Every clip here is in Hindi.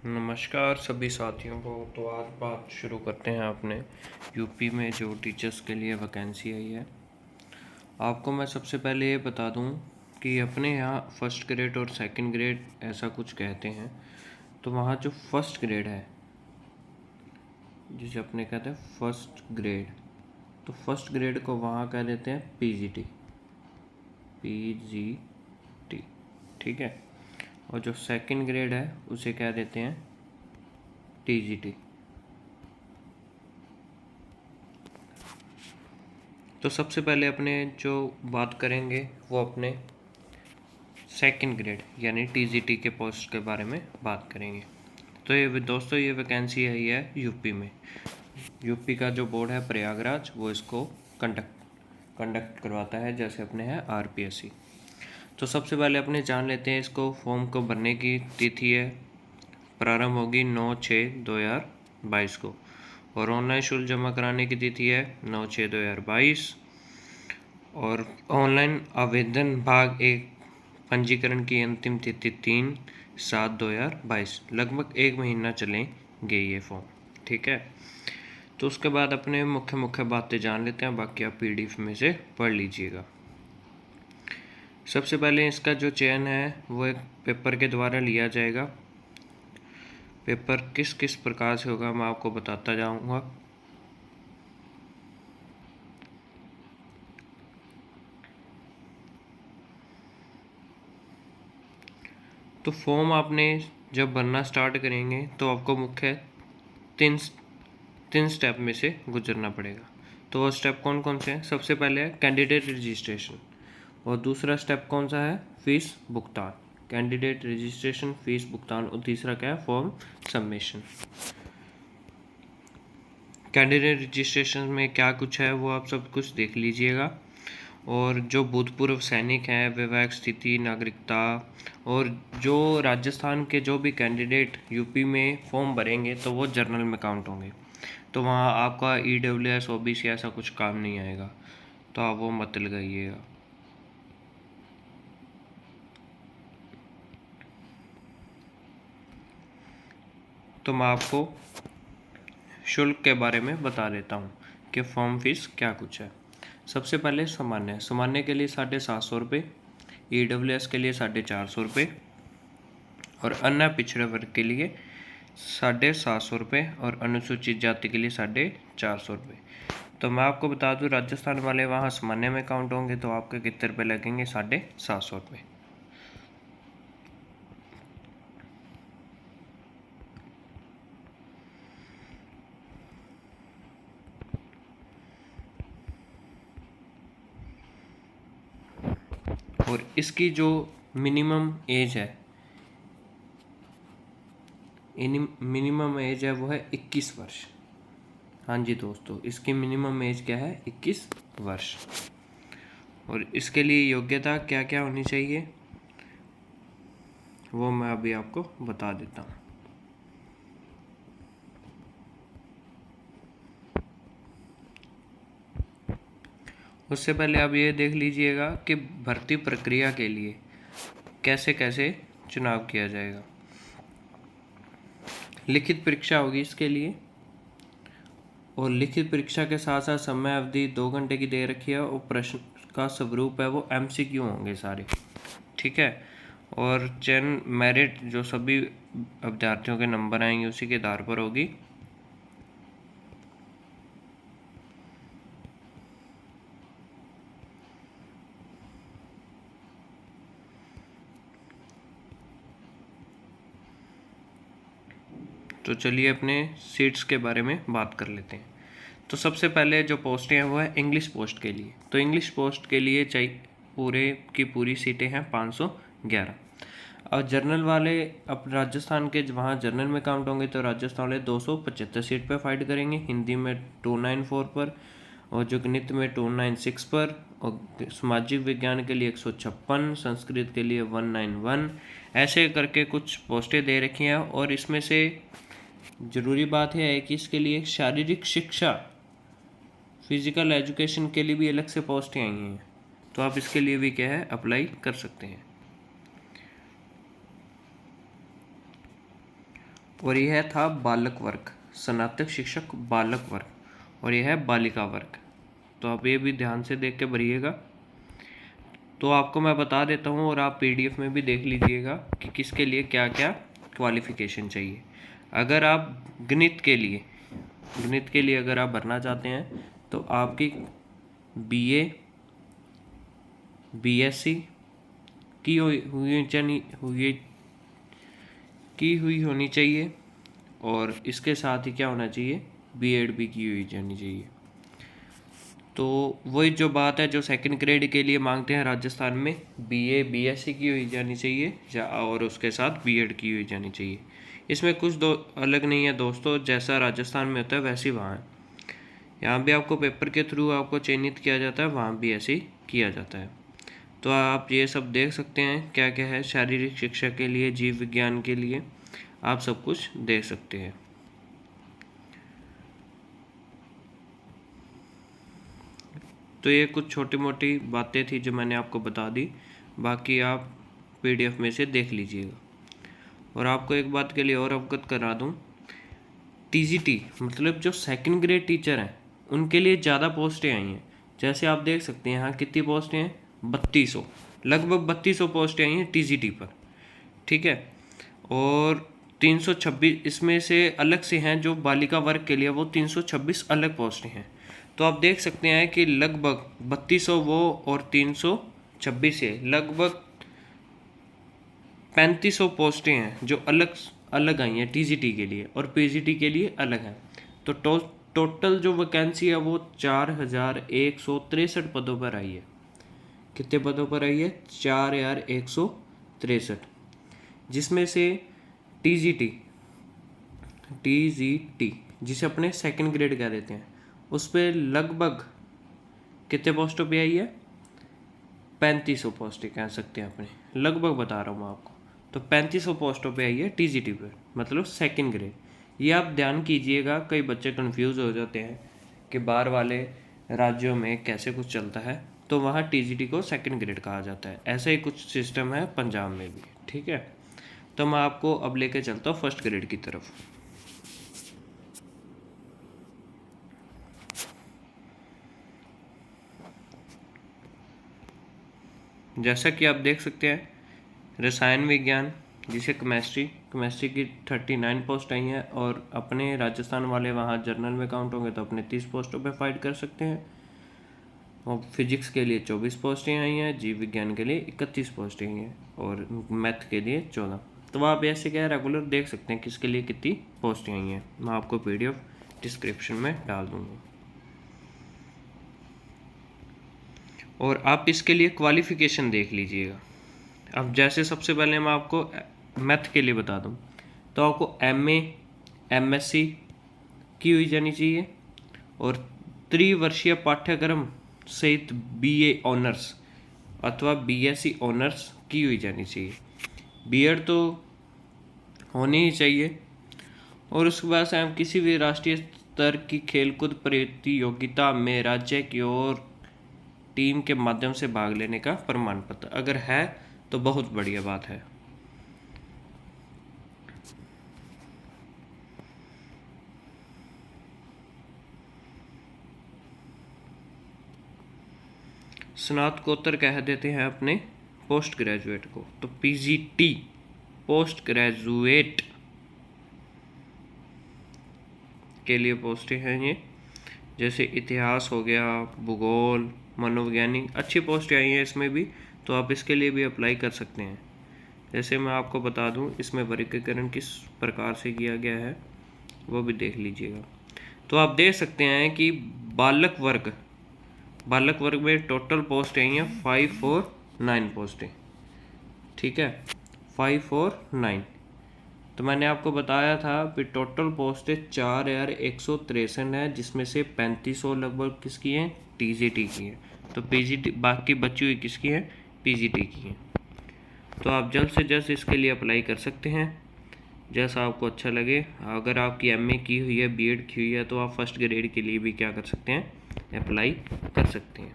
नमस्कार सभी साथियों को। तो आज बात शुरू करते हैं अपने यूपी में जो टीचर्स के लिए वैकेंसी आई है। आपको मैं सबसे पहले ये बता दूं कि अपने यहाँ फर्स्ट ग्रेड और सेकंड ग्रेड ऐसा कुछ कहते हैं। तो वहाँ जो फर्स्ट ग्रेड है, जिसे अपने कहते हैं फर्स्ट ग्रेड, तो फर्स्ट ग्रेड को वहाँ कह देते हैं पीजीटी। ठीक है। और जो सेकंड ग्रेड है उसे कह देते हैं टीजीटी। तो सबसे पहले अपने जो बात करेंगे वो अपने सेकंड ग्रेड यानी टीजीटी के पोस्ट के बारे में बात करेंगे। तो ये दोस्तों ये वैकेंसी आई है यूपी में। यूपी का जो बोर्ड है प्रयागराज, वो इसको कंडक्ट करवाता है, जैसे अपने है आरपीएससी। तो सबसे पहले अपने जान लेते हैं इसको। फॉर्म को भरने की तिथि है, प्रारंभ होगी 9/6/2022 को, और ऑनलाइन शुल्क जमा कराने की तिथि है 9/6/2022। और ऑनलाइन आवेदन भाग 1 पंजीकरण की अंतिम तिथि 3/7/2022। लगभग 1 महीना चलेंगे ये फॉर्म। ठीक है। तो उसके बाद अपने मुख्य बातें जान लेते हैं, बाकी आप पीडीएफ में से पढ़ लीजिएगा। सबसे पहले इसका जो चयन है वो एक पेपर के द्वारा लिया जाएगा। पेपर किस किस प्रकार से होगा मैं आपको बताता जाऊंगा। तो फॉर्म आपने जब भरना स्टार्ट करेंगे तो आपको मुख्य तीन स्टेप में से गुजरना पड़ेगा। तो वो स्टेप कौन कौन से हैं? सबसे पहले है कैंडिडेट रजिस्ट्रेशन, और दूसरा स्टेप कौन सा है? फीस भुगतान। कैंडिडेट रजिस्ट्रेशन, फीस भुगतान, और तीसरा क्या है? Form submission. कैंडिडेट रजिस्ट्रेशन में क्या कुछ है वो आप सब कुछ देख लीजिएगा। और जो भूतपूर्व सैनिक हैं, वैवाहिक स्थिति, नागरिकता, और जो राजस्थान के जो भी कैंडिडेट यूपी में फॉर्म भरेंगे तो वो जर्नल में काउंट होंगे। तो वहाँ आपका ईडब्ल्यूएस ओबीसी ऐसा कुछ काम नहीं आएगा, तो आप वो मत लगाइएगा। तो मैं आपको शुल्क के बारे में बता देता हूँ कि फॉर्म फीस क्या कुछ है। सबसे पहले सामान्य के लिए 750 रुपये, ईडब्ल्यूएस के लिए 450 रुपये, और अन्य पिछड़े वर्ग के लिए 750 रुपये, और अनुसूचित जाति के लिए 450 रुपये। तो मैं आपको बता दूं, राजस्थान वाले वहाँ सामान्य में काउंट होंगे तो आपके कितने रुपये लगेंगे? 750 रुपये। और इसकी जो मिनिमम एज है, मिनिमम एज है वो है 21 वर्ष। हाँ जी दोस्तों, इसकी मिनिमम एज क्या है? 21 वर्ष। और इसके लिए योग्यता क्या क्या होनी चाहिए वो मैं अभी आपको बता देता हूँ। उससे पहले आप ये देख लीजिएगा कि भर्ती प्रक्रिया के लिए कैसे कैसे चुनाव किया जाएगा। लिखित परीक्षा होगी इसके लिए, और लिखित परीक्षा के साथ साथ समय अवधि 2 घंटे की दे रखी है, और प्रश्न का स्वरूप है वो एमसीक्यू होंगे सारे। ठीक है। और चयन मेरिट जो सभी अभ्यर्थियों के नंबर आएंगे उसी के आधार पर होगी। तो चलिए अपने सीट्स के बारे में बात कर लेते हैं। तो सबसे पहले जो पोस्टें हैं वो है इंग्लिश पोस्ट के लिए। तो इंग्लिश पोस्ट के लिए चाहिए पूरे की पूरी सीटें हैं 511। और जर्नल वाले अब राजस्थान के वहाँ जर्नल में काउंट होंगे तो राजस्थान वाले 275 सीट पर फाइट करेंगे, हिंदी में 294 पर, और जो गणित में 296 पर, और सामाजिक विज्ञान के लिए 156, संस्कृत के लिए 191। ऐसे करके कुछ पोस्टें दे रखी हैं। और इसमें से ज़रूरी बात यह है कि इसके लिए शारीरिक शिक्षा, फिजिकल एजुकेशन के लिए भी अलग से पोस्टें आई हैं, तो आप इसके लिए भी क्या है अप्लाई कर सकते हैं। और यह था बालक वर्ग, स्नातक शिक्षक बालक वर्ग, और यह है बालिका वर्ग। तो आप ये भी ध्यान से देख के भरिएगा। तो आपको मैं बता देता हूँ और आप पीडीएफ में भी देख लीजिएगा कि किसके लिए क्या क्या क्वालिफ़िकेशन चाहिए। अगर आप गणित के लिए अगर आप भरना चाहते हैं तो आपकी बीए बीएससी की हुई होनी चाहिए, और इसके साथ ही क्या होना चाहिए, बीएड भी की हुई जानी चाहिए। तो वही जो बात है जो सेकंड ग्रेड के लिए मांगते हैं राजस्थान में, बीए बीएससी की हुई जानी चाहिए और उसके साथ बीएड की हुई जानी चाहिए। इसमें कुछ अलग नहीं है दोस्तों, जैसा राजस्थान में होता है वैसे ही वहाँ है। यहाँ भी आपको पेपर के थ्रू आपको चयनित किया जाता है, वहाँ भी ऐसे ही किया जाता है। तो आप ये सब देख सकते हैं क्या क्या है शारीरिक शिक्षा के लिए, जीव विज्ञान के लिए, आप सब कुछ देख सकते हैं। तो ये कुछ छोटी मोटी बातें थी जो मैंने आपको बता दी, बाकी आप पीडीएफ में से देख लीजिएगा। और आपको एक बात के लिए और अवगत करा दूं, टीजीटी मतलब जो सेकंड ग्रेड टीचर हैं उनके लिए ज़्यादा पोस्टें आई हैं। जैसे आप देख सकते हैं यहाँ कितनी पोस्टें हैं, 3200, लगभग 3200 पोस्टें आई हैं टीजीटी पर, ठीक है। और 326 इसमें से अलग से हैं जो बालिका वर्ग के लिए, वो 326 अलग पोस्टें हैं। तो आप देख सकते हैं कि लगभग 3200 वो और 326 है, लगभग 3500 पोस्टें हैं जो अलग अलग आई हैं टीजीटी के लिए, और पीजीटी के लिए अलग हैं। तो टोटल जो वैकेंसी है वो 4163 पदों पर आई है। कितने पदों पर आई है, 4163, जिसमें से टीजीटी जिसे अपने सेकंड ग्रेड कह देते हैं, उस पर लगभग कितने पोस्टों पे आई है, 3500 पोस्टें कह सकते हैं अपने, लगभग बता रहा हूँ आपको। तो 3500 पोस्टों पे आई है टीजीटी पर, मतलब सेकंड ग्रेड। ये आप ध्यान कीजिएगा, कई बच्चे कंफ्यूज हो जाते हैं कि बाहर वाले राज्यों में कैसे कुछ चलता है, तो वहाँ टीजीटी को सेकंड ग्रेड कहा जाता है। ऐसा ही कुछ सिस्टम है पंजाब में भी, ठीक है। तो मैं आपको अब लेके चलता हूँ फर्स्ट ग्रेड की तरफ। जैसा कि आप देख सकते हैं, रसायन विज्ञान जिसे केमिस्ट्री की 39 पोस्ट आई हैं, और अपने राजस्थान वाले वहाँ जर्नल में काउंट होंगे तो अपने 30 पोस्टों पे फाइट कर सकते हैं। और फिजिक्स के लिए 24 पोस्टें आई हैं, जीव विज्ञान के लिए 31 पोस्टें आई हैं, और मैथ के लिए 14। तो आप ऐसे क्या रेगुलर देख सकते हैं किसके लिए कितनी पोस्टें आई हैं। मैं आपको पीडीएफ डिस्क्रिप्शन में डाल दूँगा, और आप इसके लिए क्वालिफ़िकेशन देख लीजिएगा। अब जैसे सबसे पहले मैं आपको मैथ के लिए बता दूं, तो आपको एमए एमएससी की हुई जानी चाहिए, और त्रिवर्षीय पाठ्यक्रम सहित बीए ऑनर्स अथवा बीएससी ऑनर्स की हुई जानी चाहिए। बीएड तो होनी ही चाहिए, और उसके बाद से हम किसी भी राष्ट्रीय स्तर की खेलकूद प्रतियोगिता में राज्य की ओर टीम के माध्यम से भाग लेने का प्रमाण पत्र अगर है तो बहुत बढ़िया बात है। स्नातकोत्तर कह देते हैं अपने पोस्ट ग्रेजुएट को, तो पीजीटी पोस्ट ग्रेजुएट के लिए पोस्टें हैं ये। जैसे इतिहास हो गया, भूगोल, मनोवैज्ञानिक, अच्छी पोस्टें आई हैं इसमें भी, तो आप इसके लिए भी अप्लाई कर सकते हैं। जैसे मैं आपको बता दूं इसमें वर्गीकरण किस प्रकार से किया गया है वो भी देख लीजिएगा। तो आप देख सकते हैं कि बालक वर्ग में टोटल पोस्ट आई हैं 549 पोस्टें, ठीक है, 549। तो मैंने आपको बताया था कि टोटल पोस्टें 4163 है, जिसमें से 3500 लगभग किसकी हैं, टीजीटी की हैं। तो पीजीटी बाकी बची हुई किसकी हैं, पीजीटी की हैं। तो आप जल्द से जल्द इसके लिए अप्लाई कर सकते हैं जैसा आपको अच्छा लगे। अगर आपकी एमए की हुई है, बीएड की हुई है, तो आप फर्स्ट ग्रेड के लिए भी क्या कर सकते हैं, अप्लाई कर सकते हैं।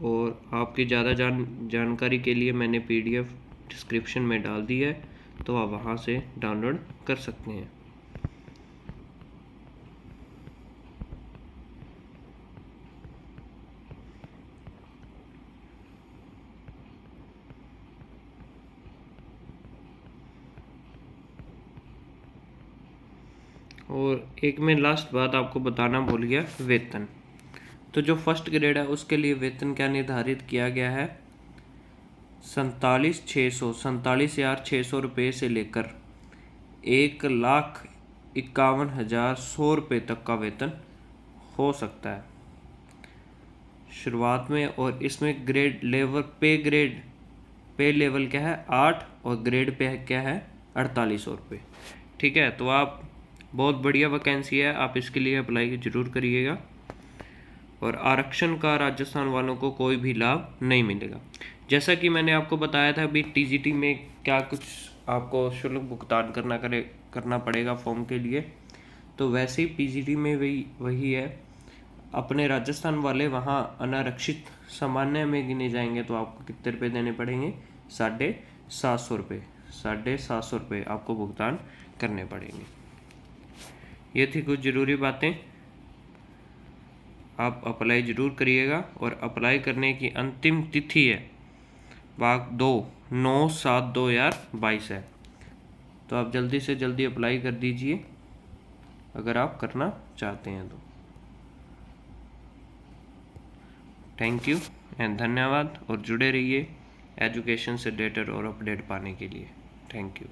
और आपकी ज़्यादा जानकारी के लिए मैंने PDF डिस्क्रिप्शन में डाल दी है, तो आप वहाँ से डाउनलोड कर सकते हैं। और एक मैं लास्ट बात आपको बताना भूल गया, वेतन। तो जो फर्स्ट ग्रेड है उसके लिए वेतन क्या निर्धारित किया गया है, 47,600 रुपये से लेकर 1,51,100 रुपये तक का वेतन हो सकता है शुरुआत में। और इसमें ग्रेड लेवल पे लेवल क्या है, 8, और ग्रेड पे क्या है, 4800 रुपये। ठीक है, तो आप बहुत बढ़िया वैकेंसी है, आप इसके लिए अप्लाई ज़रूर करिएगा। और आरक्षण का राजस्थान वालों को कोई भी लाभ नहीं मिलेगा। जैसा कि मैंने आपको बताया था अभी TGT में क्या कुछ आपको शुल्क भुगतान करना पड़ेगा फॉर्म के लिए, तो वैसे ही PGT में वही है। अपने राजस्थान वाले वहाँ अनारक्षित सामान्य में गिने जाएंगे, तो आपको कितने रुपये देने पड़ेंगे, 750 रुपये। 750 रुपये आपको भुगतान करने पड़ेंगे। ये थी कुछ ज़रूरी बातें। आप अप्लाई ज़रूर करिएगा। और अप्लाई करने की अंतिम तिथि है भाग 2 9/7/2022 है। तो आप जल्दी से जल्दी अप्लाई कर दीजिए अगर आप करना चाहते हैं तो। थैंक यू एंड धन्यवाद। और जुड़े रहिए एजुकेशन से रिलेटेड और अपडेट पाने के लिए। Thank you.